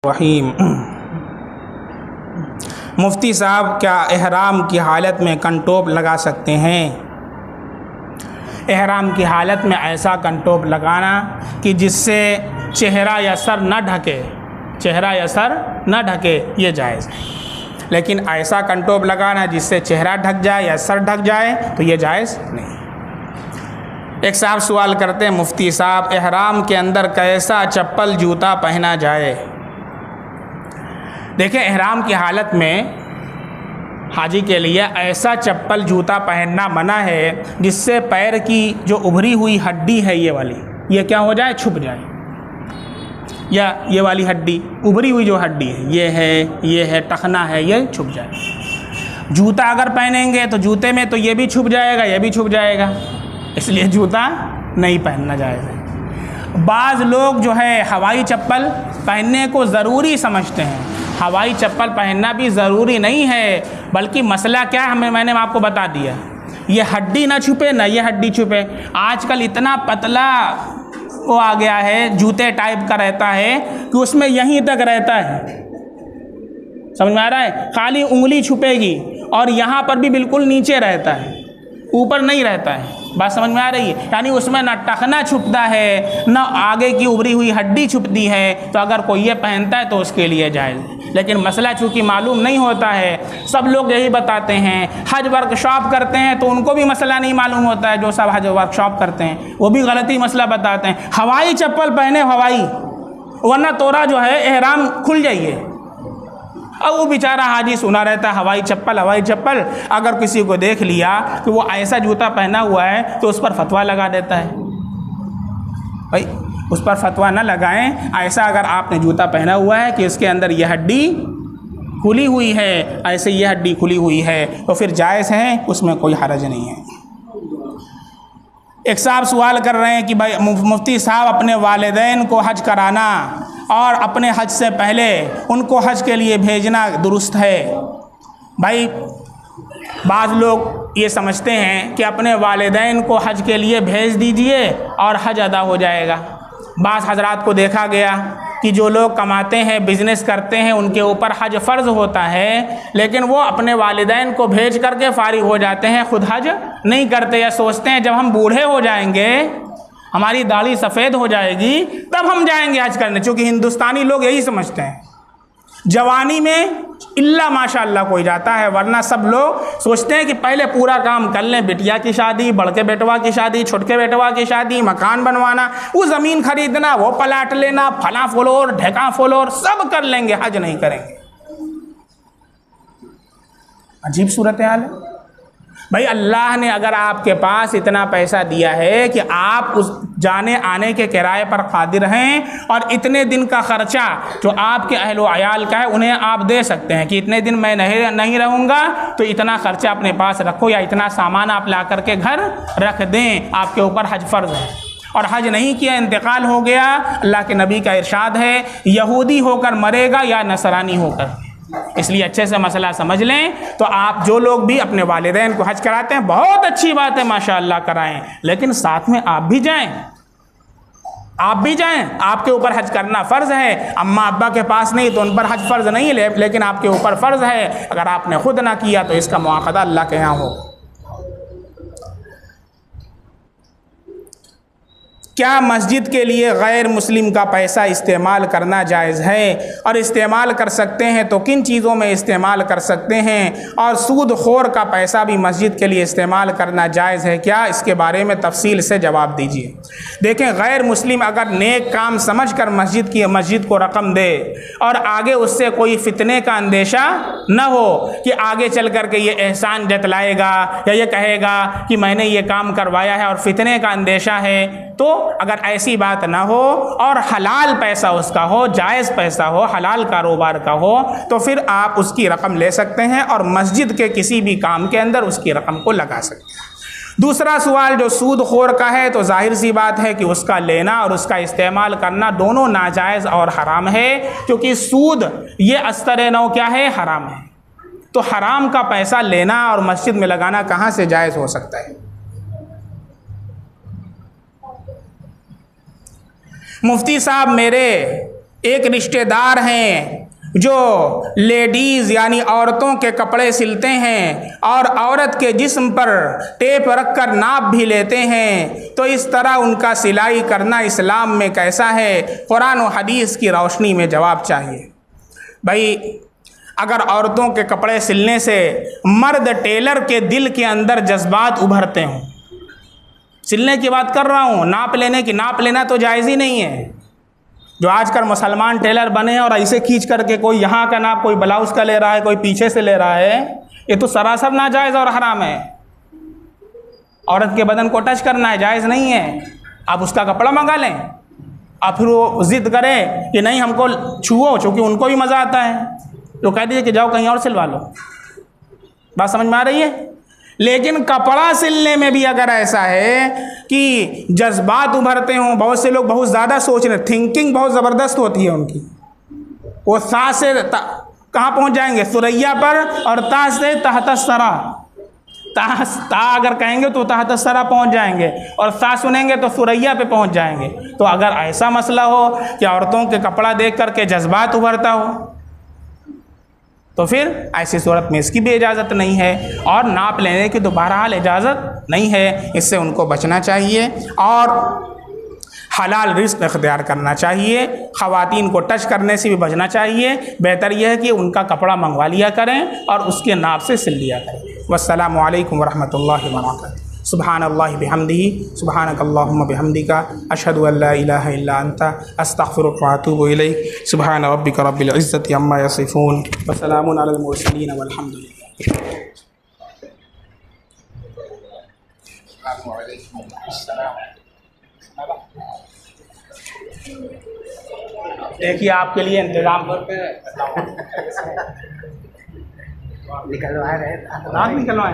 रहीम। मुफ्ती साहब क्या एहराम की हालत में कंटोप लगा सकते हैं? एहराम की हालत में ऐसा कंटोप लगाना कि जिससे चेहरा या सर न ढके, चेहरा या सर न ढके, ये जायज़ है। लेकिन ऐसा कंटोप लगाना जिससे चेहरा ढक जाए या सर ढक जाए तो ये जायज़ नहीं। एक साहब सवाल करते हैं, मुफ्ती साहब एहराम के अंदर कैसा चप्पल जूता पहना जाए? देखिए, एहराम की हालत में हाजी के लिए ऐसा चप्पल जूता पहनना मना है जिससे पैर की जो उभरी हुई हड्डी है ये क्या हो जाए, छुप जाए, या ये वाली हड्डी उभरी हुई जो हड्डी है ये है टखना है, ये छुप जाए। जूता अगर पहनेंगे तो जूते में तो ये भी छुप जाएगा, ये भी छुप जाएगा, इसलिए जूता नहीं पहनना जाएगा। बाज़ लोग जो है हवाई चप्पल पहनने को ज़रूरी समझते हैं। हवाई चप्पल पहनना भी ज़रूरी नहीं है, बल्कि मसला क्या है मैंने आपको बता दिया, ये हड्डी ना छुपे ना ये हड्डी छुपे। आजकल इतना पतला वो आ गया है, जूते टाइप का रहता है कि उसमें यहीं तक रहता है, समझ में आ रहा है, खाली उंगली छुपेगी और यहाँ पर भी बिल्कुल नीचे रहता है, ऊपर नहीं रहता है। बात समझ में आ रही है? यानी उसमें ना टखना छुपता है ना आगे की उभरी हुई हड्डी छुपती है। तो अगर कोई ये पहनता है तो उसके लिए जायज़ है। लेकिन मसला चूँकि मालूम नहीं होता है, सब लोग यही बताते हैं, हज वर्कशॉप करते हैं तो उनको भी मसला नहीं मालूम होता है। जो सब हज वर्कशॉप करते हैं वो भी गलती मसला बताते हैं, हवाई चप्पल पहने हवाई, वरना तोरा जो है एहराम खुल जाइए। अब वो बेचारा हाजी सुना रहता है हवाई चप्पल। अगर किसी को देख लिया कि वो ऐसा जूता पहना हुआ है तो उस पर फतवा लगा देता है। भाई उस पर फतवा न लगाएं। ऐसा अगर आपने जूता पहना हुआ है कि इसके अंदर यह हड्डी खुली हुई है, ऐसे ये हड्डी खुली हुई है, तो फिर जायज़ है, उसमें कोई हरज नहीं है। एक साहब सवाल कर रहे हैं कि भाई मुफ्ती साहब अपने वालिदैन को हज कराना और अपने हज से पहले उनको हज के लिए भेजना दुरुस्त है? भाई बाज़ लोग ये समझते हैं कि अपने वालिदैन को हज के लिए भेज दीजिए और हज अदा हो जाएगा। बाज़ हजरात को देखा गया कि जो लोग कमाते हैं, बिज़नेस करते हैं, उनके ऊपर हज फ़र्ज़ होता है, लेकिन वो अपने वालिदैन को भेज करके फ़ारिग हो जाते हैं, खुद हज नहीं करते, या सोचते हैं जब हम बूढ़े हो जाएंगे, हमारी दाढ़ी सफ़ेद हो जाएगी, तब हम जाएंगे हज करने। चूँकि हिंदुस्तानी लोग यही समझते हैं। जवानी में इल्ला माशाअल्लाह कोई जाता है, वरना सब लोग सोचते हैं कि पहले पूरा काम कर लें, बिटिया की शादी, बड़के बेटवा की शादी, छोटके बेटवा की शादी, मकान बनवाना, वो ज़मीन खरीदना, वो प्लाट लेना, फला फ्लोर ढेका फ्लोर सब कर लेंगे, हज नहीं करेंगे। अजीब सूरत हाल है। भाई अल्लाह ने अगर आपके पास इतना पैसा दिया है कि आप उस जाने आने के किराए पर कादिर हैं और इतने दिन का ख़र्चा जो आपके अहल व अयाल का है उन्हें आप दे सकते हैं कि इतने दिन मैं नहीं रहूँगा तो इतना ख़र्चा अपने पास रखो, या इतना सामान आप ला करके घर रख दें, आपके ऊपर हज फ़र्ज़ है। और हज नहीं किया, इंतकाल हो गया, अल्लाह के नबी का इरशाद है यहूदी होकर मरेगा या नसरानी होकर। इसलिए अच्छे से मसला समझ लें। तो आप जो लोग भी अपने वालिदैन को हज कराते हैं, बहुत अच्छी बात है, माशाअल्लाह कराएं, लेकिन साथ में आप भी जाएं, आपके ऊपर हज करना फ़र्ज़ है। अम्मा अब्बा के पास नहीं तो उन पर हज फ़र्ज़ नहीं है, लेकिन आपके ऊपर फ़र्ज़ है। अगर आपने खुद ना किया तो इसका मुआक़दा अल्लाह के यहाँ हो। क्या मस्जिद के लिए गैर मुस्लिम का पैसा इस्तेमाल करना जायज़ है, और इस्तेमाल कर सकते हैं तो किन चीज़ों में इस्तेमाल कर सकते हैं, और सूद खोर का पैसा भी मस्जिद के लिए इस्तेमाल करना जायज़ है क्या? इसके बारे में तफसील से जवाब दीजिए। देखें, गैर मुस्लिम अगर नेक काम समझकर मस्जिद को रकम दे और आगे उससे कोई फितने का अंदेशा न हो कि आगे चल कर के ये एहसान जतलाएगा या ये कहेगा कि मैंने ये काम करवाया है और फितने का अंदेशा है, तो अगर ऐसी बात ना हो और हलाल पैसा उसका हो, जायज़ पैसा हो, हलाल कारोबार का हो, तो फिर आप उसकी रकम ले सकते हैं और मस्जिद के किसी भी काम के अंदर उसकी रकम को लगा सकते हैं। दूसरा सवाल जो सूद खोर का है, तो जाहिर सी बात है कि उसका लेना और उसका इस्तेमाल करना दोनों नाजायज़ और हराम है, क्योंकि सूद ये अस्तर नौ क्या है, हराम है। तो हराम का पैसा लेना और मस्जिद में लगाना कहाँ से जायज़ हो सकता है? मुफ्ती साहब मेरे एक रिश्तेदार हैं जो लेडीज़ यानी औरतों के कपड़े सिलते हैं और औरत के जिस्म पर टेप रख कर नाप भी लेते हैं, तो इस तरह उनका सिलाई करना इस्लाम में कैसा है? कुरान और हदीस की रोशनी में जवाब चाहिए। भाई अगर औरतों के कपड़े सिलने से मर्द टेलर के दिल के अंदर जज्बात उभरते हों, सिलने की बात कर रहा हूँ, नाप लेने की, नाप लेना तो जायज़ ही नहीं है। जो आजकल मुसलमान टेलर बने हैं और ऐसे खींच करके कोई यहाँ का नाप, कोई ब्लाउज़ का ले रहा है, कोई पीछे से ले रहा है, ये तो सरासर नाजायज़ और हराम है। औरत के बदन को टच करना है, जायज़ नहीं है। आप उसका कपड़ा मंगा लें, आप फिर वो ज़िद करें कि नहीं हमको छुओ, चूँकि उनको भी मज़ा आता है, तो कह दीजिए कि जाओ कहीं और सिलवा लो। बात समझ में आ रही है? लेकिन कपड़ा सिलने में भी अगर ऐसा है कि जज्बात उभरते हों, बहुत से लोग बहुत ज़्यादा सोच रहे, थिंकिंग बहुत ज़बरदस्त होती है उनकी, वो सा से कहाँ पहुँच जाएंगे? सुरैया पर, और ता से तहत सरा, ता अगर कहेंगे तो तहत सरा पहुँच जाएंगे, और सा सुनेंगे तो सुरैया पे पहुँच जाएंगे। तो अगर ऐसा मसला हो कि औरतों के कपड़ा देख करके जज्बात उभरता हो, तो फिर ऐसी सूरत में इसकी भी इजाज़त नहीं है, और नाप लेने की तो बहरहाल इजाज़त नहीं है। इससे उनको बचना चाहिए और हलाल रिस्क इख्तियार करना चाहिए। ख़वातीन को टच करने से भी बचना चाहिए। बेहतर यह है कि उनका कपड़ा मंगवा लिया करें और उसके नाप से सिल लिया करें। वस्सलामु अलैकुम वरहमतुल्लाहि वबरकातुहू। सुब्हानल्लाहि बिहम्दिही, सुब्हानकल्लाहुम्मा बिहम्दिका, अशहदु अल्ला इलाहा इल्ला अंता, अस्तगफिरुका व अतूबु इलैक। सुब्हान रब्बिका रब्बिल इज़्ज़ति अम्मा यसिफून, व सलामुन अलल मुरसलीन वल्हम्दुलिल्लाह। देखिए आपके लिए इंतजाम करके निकलवा रहे, दांत निकलवाए।